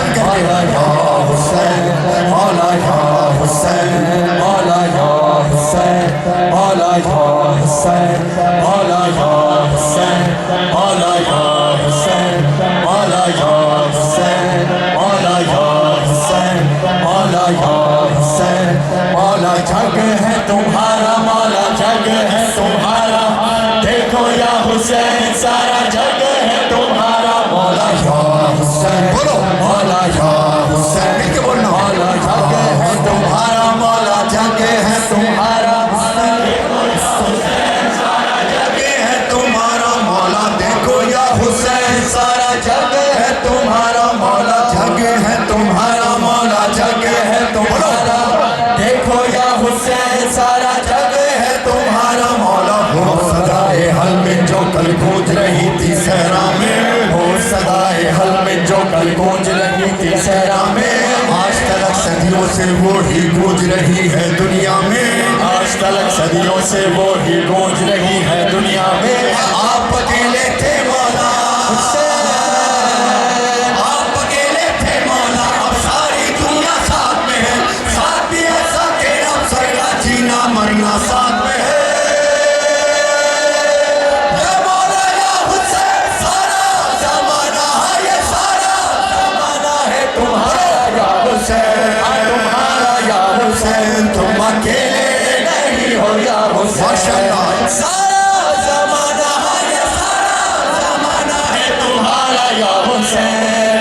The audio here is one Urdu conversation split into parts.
مولا یا حسین مولا یا حسین مولا یا حسین مولا یا حسین مولا یا حسین مولا یا حسین مولا یا حسین مولا یا حسین مولا یا حسین مولا جگ ہے تمہارا مولا جگ ہے تمہارا دیکھو یا حسین سارا جگ ہے تمہارا مولا یا حسین بولو مولا یا حسین مل کے بولنا مولا جگ ہے تمہارا مولا جگ ہے تمہارا سارا جگ ہے تمہارا مولا دیکھو یا حسین سارا جگ ہے تمہارا مولا جگ ہے تمہارا مولا جگ ہے تمہارا دیکھو یا حسین سارا جگ ہے تمہارا مولا وہ صدائے حل میں جو کل گونج رہی تھی صحرا میں وہ صدائے حل میں جو کل گونج رہی تھی صحرا میں آج تلک صدیوں سے وہی گونج رہی ہے دنیا میں آج تلک صدیوں سے وہی گونج رہی ہے دنیا میں آپ اکیلے تھے مولا حسین آپ اکیلے تھے مولا اب ساری دنیا ساتھ میں ہے ساتھ بھی ایسا کہ اب سرگا جینا مرنا ساتھ میں ہے یا مولا یا حسین سارا زمانہ ہے یہ سارا زمانہ ہے تمہارا یا حسین تمہارا یا حسین تم اکیلے نہیں ہو یا حسین سارا زمانہ ہے یہ سارا زمانہ ہے تمہارا یا حسین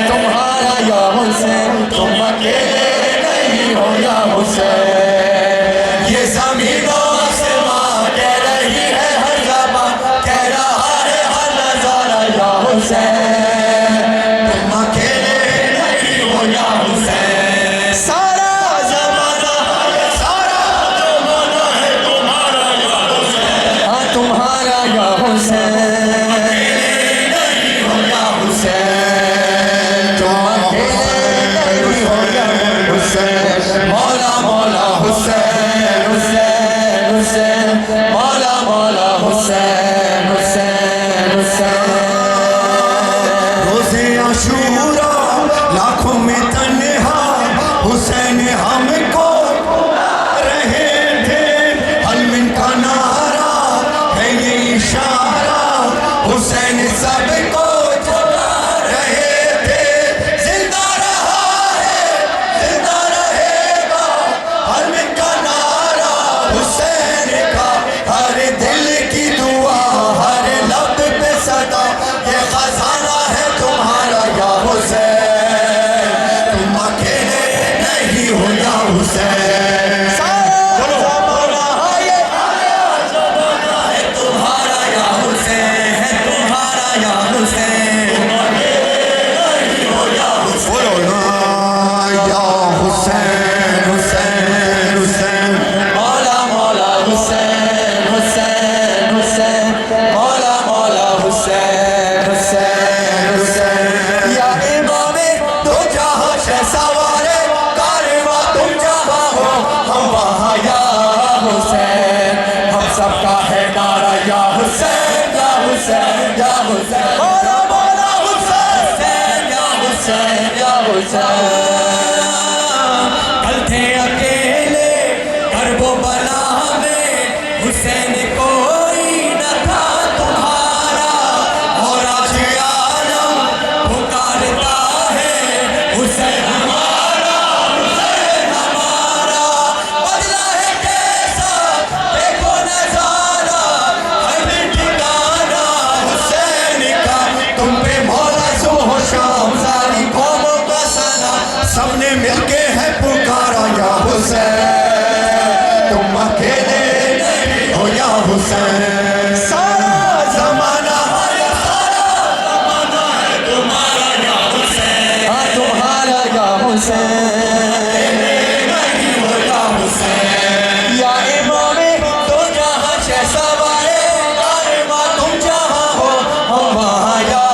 تمہارا یا حسین تم اکیلے نہیں ہو یا حسین یہ زمین و آسمان کہہ رہی ہے ہر زبان کہہ رہا ہے ہر نظارہ یا حسین تم اکیلے نہیں ہو یا حسین سارا زمانہ ہے سارا زمانہ ہے تمہارا یا حسین ہاں تمہارا یا حسین نہیں ہو یا حسین تم اکیلے نہیں ہو یا حسین مولا مولا حسین حسین حسین مولا مولا حسین حسین حسین روزے عاشورا لاکھوں میں تنہا حسین ہم کو رہے تھے حلم کا نعرہ ہے یہ اشارہ حسین سب کو جگا رہے تھے زندہ رہا ہے زندہ رہے گا حلم کا نعرہ حسین کا ہر دل کی دعا ہر لب پہ صدا یہ خزانہ ہے تمہارا یا حسین تم اکیلے نہیں ہو یا حسین سارا زمانہ ہے یہ زمانہ ہے تمہارا یا حسین ہے تمہارا یا حسین تم اکیلے نہیں ہو یا حسین بولو نا یا حسین حسین حسین مولا مولا حسین حسین حسین مولا مولا حسین حسین حسین یا امام دو جہاں شہسوار کارواں تم جہاں ہو ہم وہاں یا حسین ہم سب کا ہے نعرہ یا حسین یا حسین یا حسین مولا مولا حسین یا حسین یا حسین کل تھے اکیلے کرب و بلا میں حسین کوئی نہ تھا تمہارا اور آج عالم پکارتا ہے حسین ہمارا بدلا ہے کیسا دیکھو نظارہ ہر ٹھکانہ حسین کا تم پہ مولا صبح و شام ساری قوموں کا ثنا سب نے مل کے ہے پکارا یا حسین تم اکیلے نہیں ہو یا حسین سارا زمانہ ہے سارا زمانہ ہے تمہارا یا حسین ہاں تمہارا یا حسین نہیں ہو یا حسین یا امام دو جہاں شہسوار کارواں تم جہاں ہو ہم وہاں یا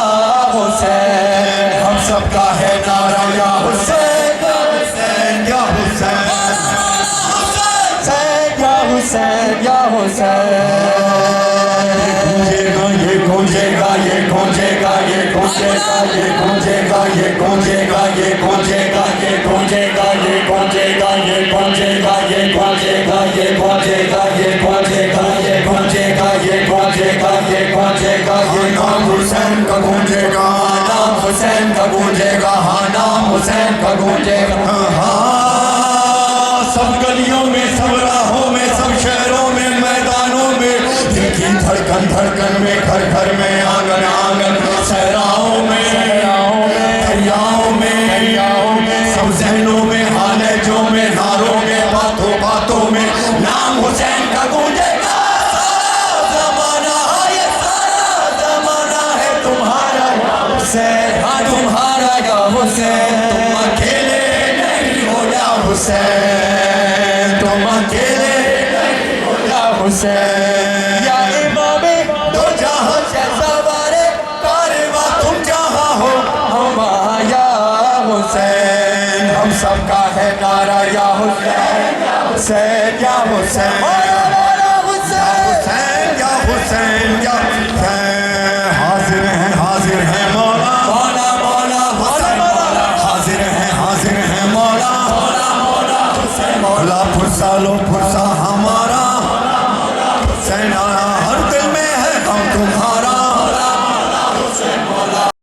حسین ہم سب کا ہے نعرہ یا حسین یا حسین یا حسین یا حسین یہ گونجے گا یہ گونجے گا یہ گونجے گا یہ گونجے گا یہ گونجے گا یہ گونجے حسین کا گونجے گا. سب گلیوں میں سب راہوں میں سب شہروں میں میدانوں میں دل کی دھڑکن دھڑکن میں گھر گھر میں آنگن آنگن صحراؤں میں دریاؤں میں سب ذہنوں میں ہالجوں میں ناروں میں باتوں باتوں میں نام حسین کا گونجے گا. سارا زمانہ یہ سارا زمانہ ہے تمہارا یا حسین. ہاں تمہارا یا حسین. تم اکیلے نہیں ہو یا حسین. تم اکیلے نہیں ہو یا حسین. یا امام دو جہاں سے سوارے کارواں تم جہاں ہو ہمارا یا حسین. ہم سب کا ہے نعرہ یا حسین حسین یا حسین حسین یا حسین یا حسین. حاضر ہیں مولا مولا مولا حاضر ہیں مولا مولا حسین. مولا پرسا لو پرسا